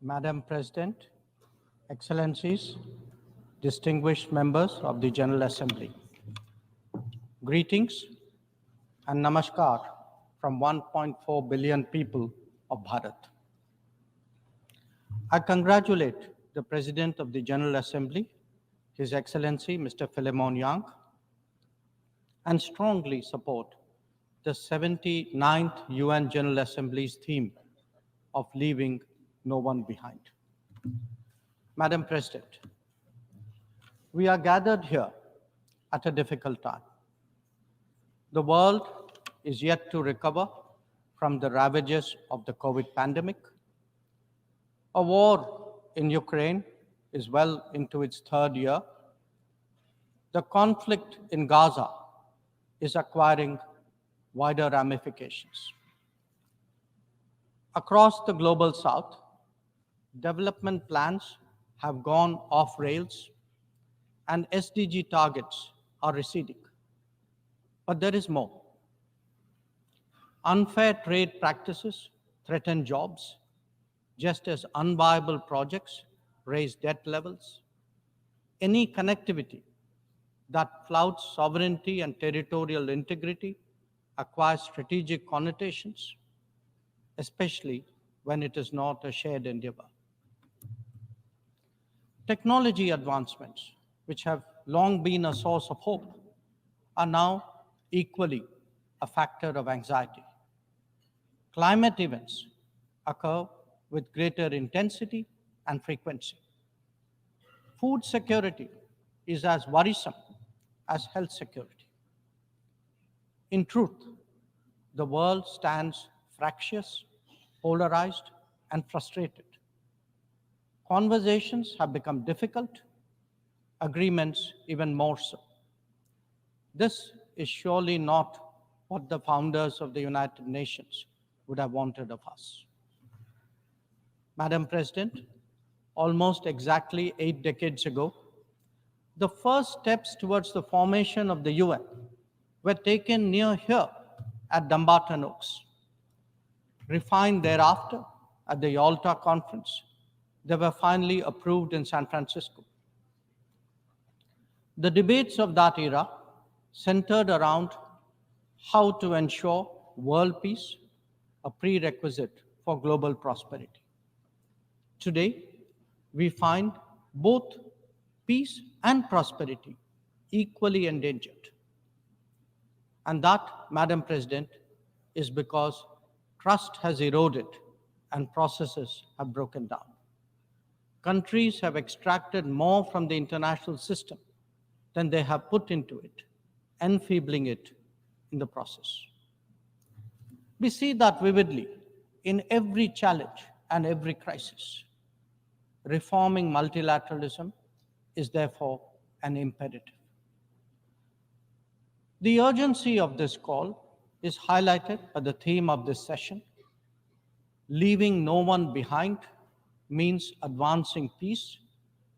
Madam President, Excellencies, distinguished members of the General Assembly, greetings and namaskar from 1.4 billion people of Bharat. I congratulate the President of the General Assembly, His Excellency Mr. Philemon Yang, and strongly support the 79th UN General Assembly's theme of leaving no one behind. Madam President, we are gathered here at a difficult time. The world is yet to recover from the ravages of the COVID pandemic. A war in Ukraine is well into its third year. The conflict in Gaza is acquiring wider ramifications. Across the global south, development plans have gone off rails and SDG targets are receding. But there is more. Unfair trade practices threaten jobs, just as unviable projects raise debt levels. Any connectivity that flouts sovereignty and territorial integrity acquires strategic connotations, especially when it is not a shared endeavor. Technology advancements, which have long been a source of hope, are now equally a factor of anxiety. Climate events occur with greater intensity and frequency. Food security is as worrisome as health security. In truth, the world stands fractious, polarized, and frustrated. Conversations have become difficult, agreements even more so. This is surely not what the founders of the United Nations would have wanted of us. Madam President, almost exactly 8 decades ago, the first steps towards the formation of the UN were taken near here at Dumbarton Oaks. Refined thereafter at the Yalta Conference, they were finally approved in San Francisco. The debates of that era centered around how to ensure world peace, a prerequisite for global prosperity. Today, we find both peace and prosperity equally endangered. And that, Madam President, is because trust has eroded and processes have broken down. Countries have extracted more from the international system than they have put into it, enfeebling it in the process. We see that vividly in every challenge and every crisis. Reforming multilateralism is therefore an imperative. The urgency of this call is highlighted by the theme of this session. Leaving no one behind means advancing peace,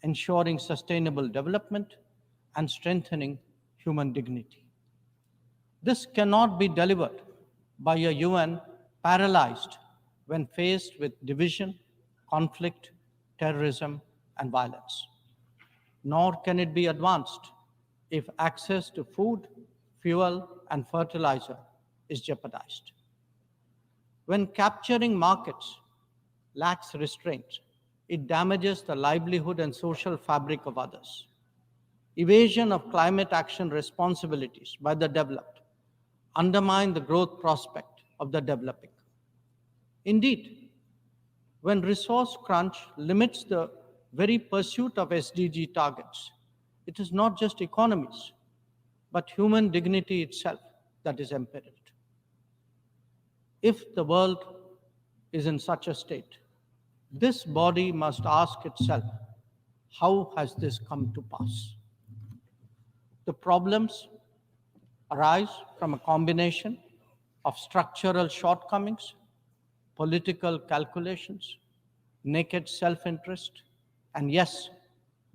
ensuring sustainable development, and strengthening human dignity. This cannot be delivered by a UN paralyzed when faced with division, conflict, terrorism, and violence. Nor can it be advanced if access to food, fuel, and fertilizer is jeopardized. When capturing markets lacks restraint, it damages the livelihood and social fabric of others. Evasion of climate action responsibilities by the developed undermine the growth prospect of the developing. Indeed, when resource crunch limits the very pursuit of SDG targets, it is not just economies, but human dignity itself that is imperiled. If the world is in such a state, this body must ask itself, how has this come to pass? The problems arise from a combination of structural shortcomings, political calculations, naked self-interest, and yes,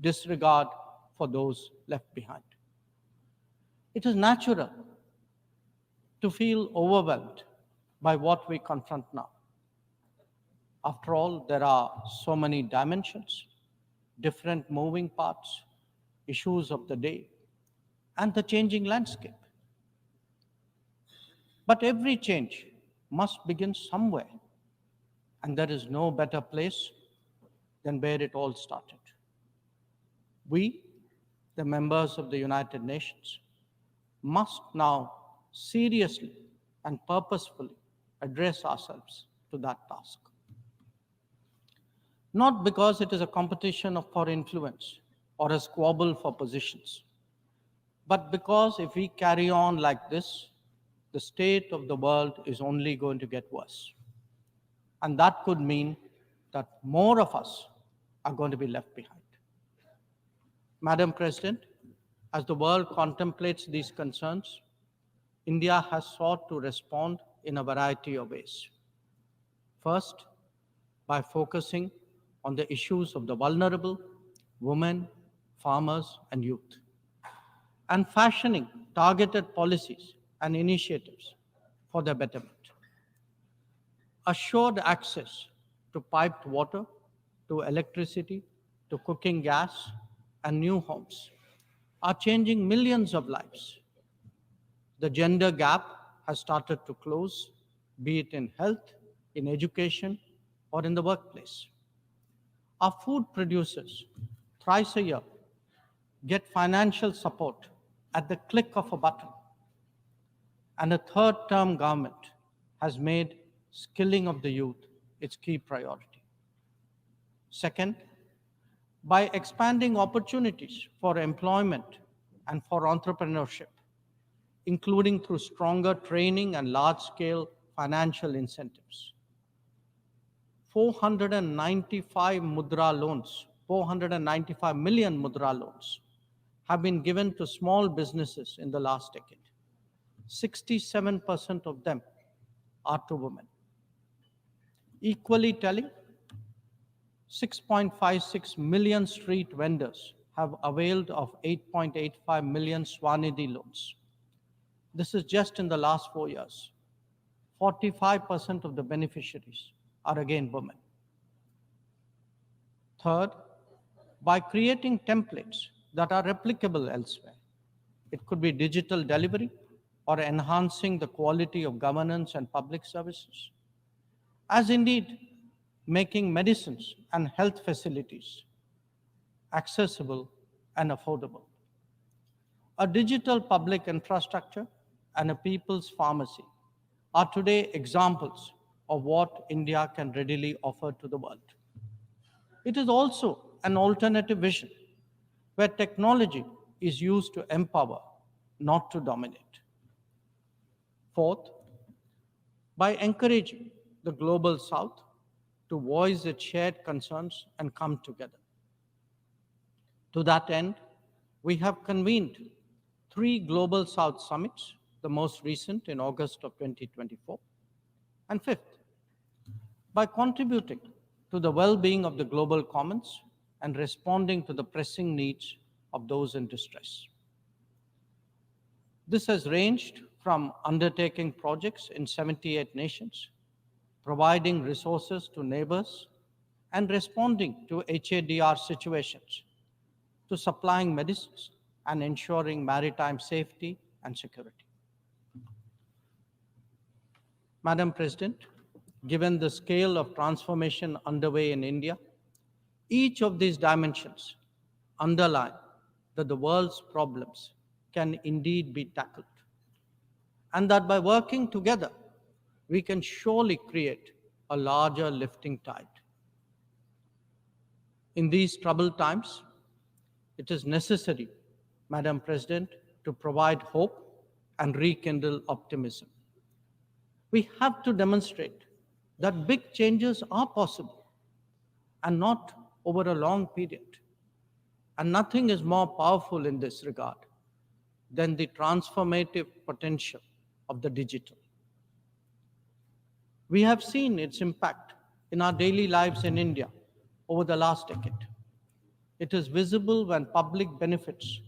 disregard for those left behind. It is natural to feel overwhelmed by what we confront now. After all, there are so many dimensions, different moving parts, issues of the day, and the changing landscape. But every change must begin somewhere, and there is no better place than where it all started. We, the members of the United Nations, must now seriously and purposefully address ourselves to that task. Not because it is a competition for influence or a squabble for positions, but because if we carry on like this, the state of the world is only going to get worse. And that could mean that more of us are going to be left behind. Madam President, as the world contemplates these concerns, India has sought to respond in a variety of ways. First, by focusing on the issues of the vulnerable, women, farmers, and youth, and fashioning targeted policies and initiatives for their betterment. Assured access to piped water, to electricity, to cooking gas, and new homes are changing millions of lives. The gender gap has started to close, be it in health, in education, or in the workplace. Our food producers, thrice a year, get financial support at the click of a button. And a third-term government has made skilling of the youth its key priority. Second, by expanding opportunities for employment and for entrepreneurship, including through stronger training and large-scale financial incentives. 495 million mudra loans have been given to small businesses in the last decade. 67% of them are to women. Equally telling, 6.56 million street vendors have availed of 8.85 million Swanidhi loans. This is just in the last 4 years. 45% of the beneficiaries are again women. Third, by creating templates that are replicable elsewhere. It could be digital delivery or enhancing the quality of governance and public services, as indeed making medicines and health facilities accessible and affordable. A digital public infrastructure and a people's pharmacy are today examples of what India can readily offer to the world. It is also an alternative vision where technology is used to empower, not to dominate. Fourth, by encouraging the Global South to voice its shared concerns and come together. To that end, we have convened 3 Global South summits, the most recent in August of 2024. And fifth, by contributing to the well-being of the global commons and responding to the pressing needs of those in distress. This has ranged from undertaking projects in 78 nations, providing resources to neighbors, and responding to HADR situations, to supplying medicines and ensuring maritime safety and security. Madam President, given the scale of transformation underway in India, each of these dimensions underline that the world's problems can indeed be tackled, and that by working together, we can surely create a larger lifting tide. In these troubled times, it is necessary, Madam President, to provide hope and rekindle optimism. We have to demonstrate that big changes are possible and not over a long period. And nothing is more powerful in this regard than the transformative potential of the digital. We have seen its impact in our daily lives in India over the last decade. It is visible when public benefits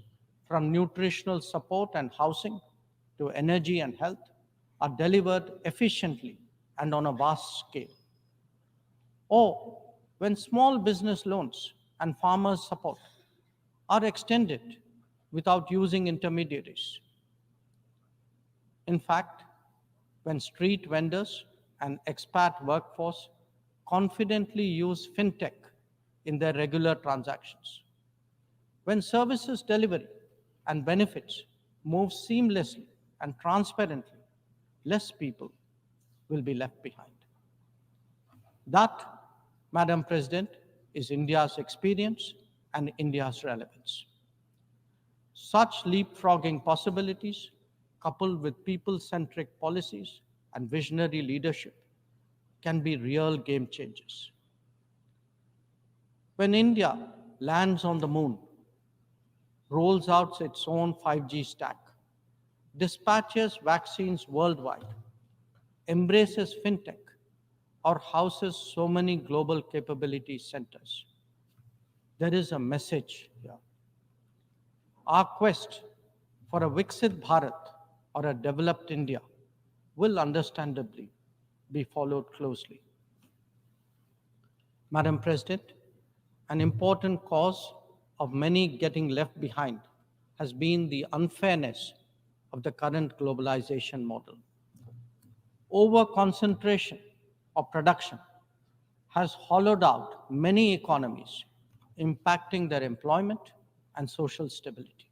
from nutritional support and housing to energy and health are delivered efficiently and on a vast scale. or when small business loans and farmers' support are extended without using intermediaries. In fact, when street vendors and expat workforce confidently use fintech in their regular transactions, when services delivery and benefits move seamlessly and transparently, less people will be left behind. That, Madam President, is India's experience and India's relevance. Such leapfrogging possibilities, coupled with people-centric policies and visionary leadership, can be real game changers. When India lands on the moon, rolls out its own 5G stack, dispatches vaccines worldwide, embraces fintech, or houses so many global capability centers, there is a message here. Our quest for a Viksit Bharat or a developed India will understandably be followed closely. Madam President, an important cause of many getting left behind has been the unfairness of the current globalization model. Over-concentration of production has hollowed out many economies, impacting their employment and social stability.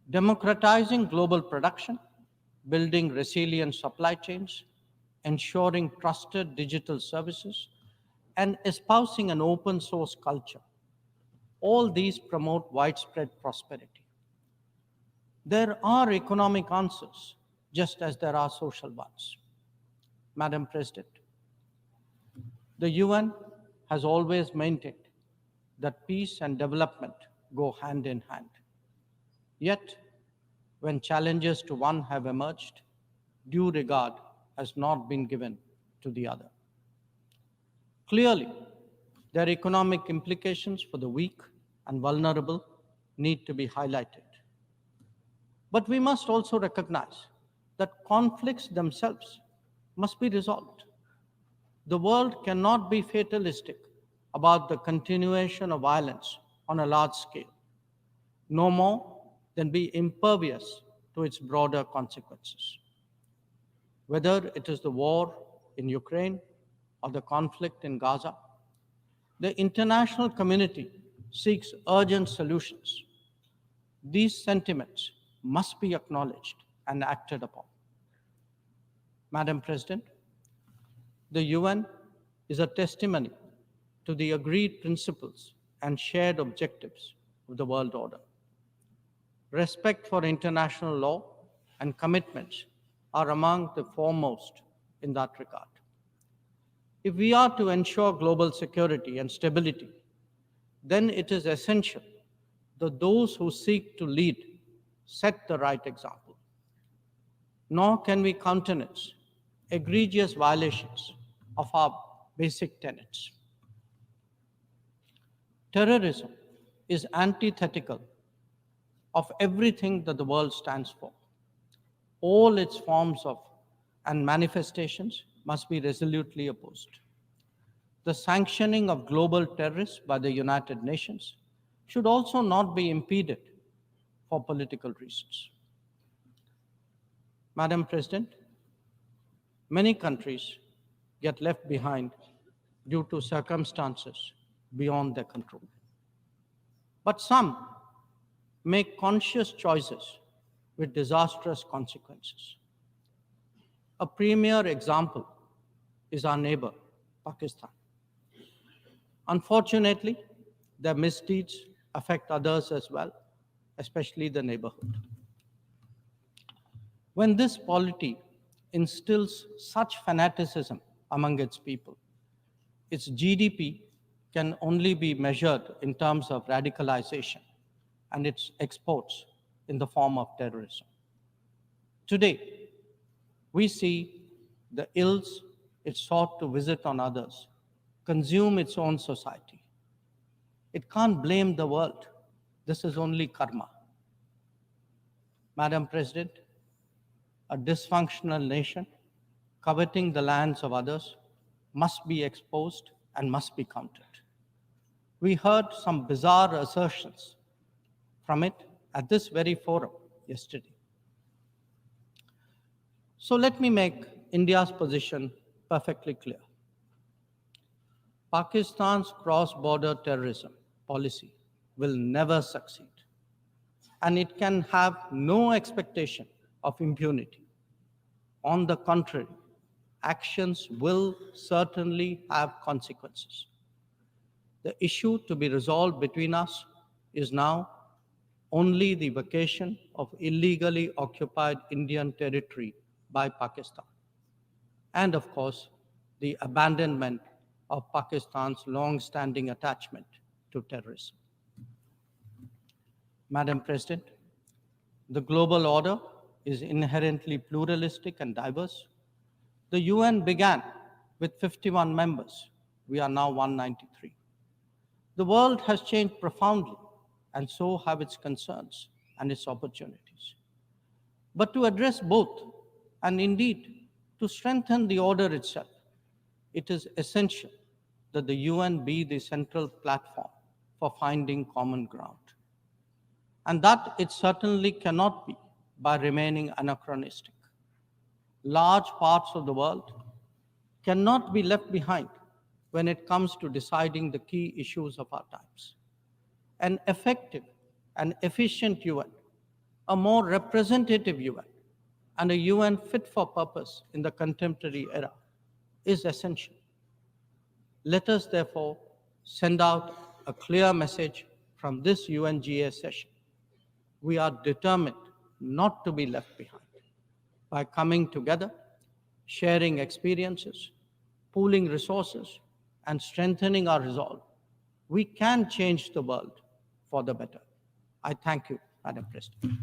Democratizing global production, building resilient supply chains, ensuring trusted digital services, and espousing an open source culture. All these promote widespread prosperity. There are economic answers, just as there are social ones. Madam President, the UN has always maintained that peace and development go hand in hand. Yet, when challenges to one have emerged, due regard has not been given to the other. Clearly, their economic implications for the weak and vulnerable need to be highlighted. But we must also recognize that conflicts themselves must be resolved. The world cannot be fatalistic about the continuation of violence on a large scale, no more than be impervious to its broader consequences. Whether it is the war in Ukraine or the conflict in Gaza, the international community seeks urgent solutions. These sentiments must be acknowledged and acted upon. Madam President, the UN is a testimony to the agreed principles and shared objectives of the world order. Respect for international law and commitments are among the foremost in that regard. If we are to ensure global security and stability, then it is essential that those who seek to lead set the right example. Nor can we countenance egregious violations of our basic tenets. Terrorism is antithetical of everything that the world stands for. All its forms of and manifestations must be resolutely opposed. The sanctioning of global terrorists by the United Nations should also not be impeded for political reasons. Madam President, many countries get left behind due to circumstances beyond their control. But some make conscious choices with disastrous consequences. A premier example is our neighbor, Pakistan. Unfortunately, their misdeeds affect others as well, especially the neighborhood. When this polity instills such fanaticism among its people, its GDP can only be measured in terms of radicalization and its exports in the form of terrorism. Today, we see the ills it sought to visit on others consume its own society. It can't blame the world. This is only karma. Madam President, a dysfunctional nation coveting the lands of others must be exposed and must be countered. We heard some bizarre assertions from it at this very forum yesterday. So let me make India's position perfectly clear. Pakistan's cross-border terrorism policy will never succeed, and it can have no expectation of impunity. On the contrary, actions will certainly have consequences. The issue to be resolved between us is now only the vacation of illegally occupied Indian territory by Pakistan, and of course, the abandonment of Pakistan's long-standing attachment to terrorism. Madam President, the global order is inherently pluralistic and diverse. The UN began with 51 members. We are now 193. The world has changed profoundly, and so have its concerns and its opportunities. But to address both, and indeed to strengthen the order itself, it is essential that the UN be the central platform for finding common ground. And that it certainly cannot be by remaining anachronistic. Large parts of the world cannot be left behind when it comes to deciding the key issues of our times. An effective and efficient UN, a more representative UN, and a UN fit for purpose in the contemporary era is essential. Let us therefore send out a clear message from this UNGA session. We are determined not to be left behind. By coming together, sharing experiences, pooling resources, and strengthening our resolve, we can change the world for the better. I thank you, Madam President.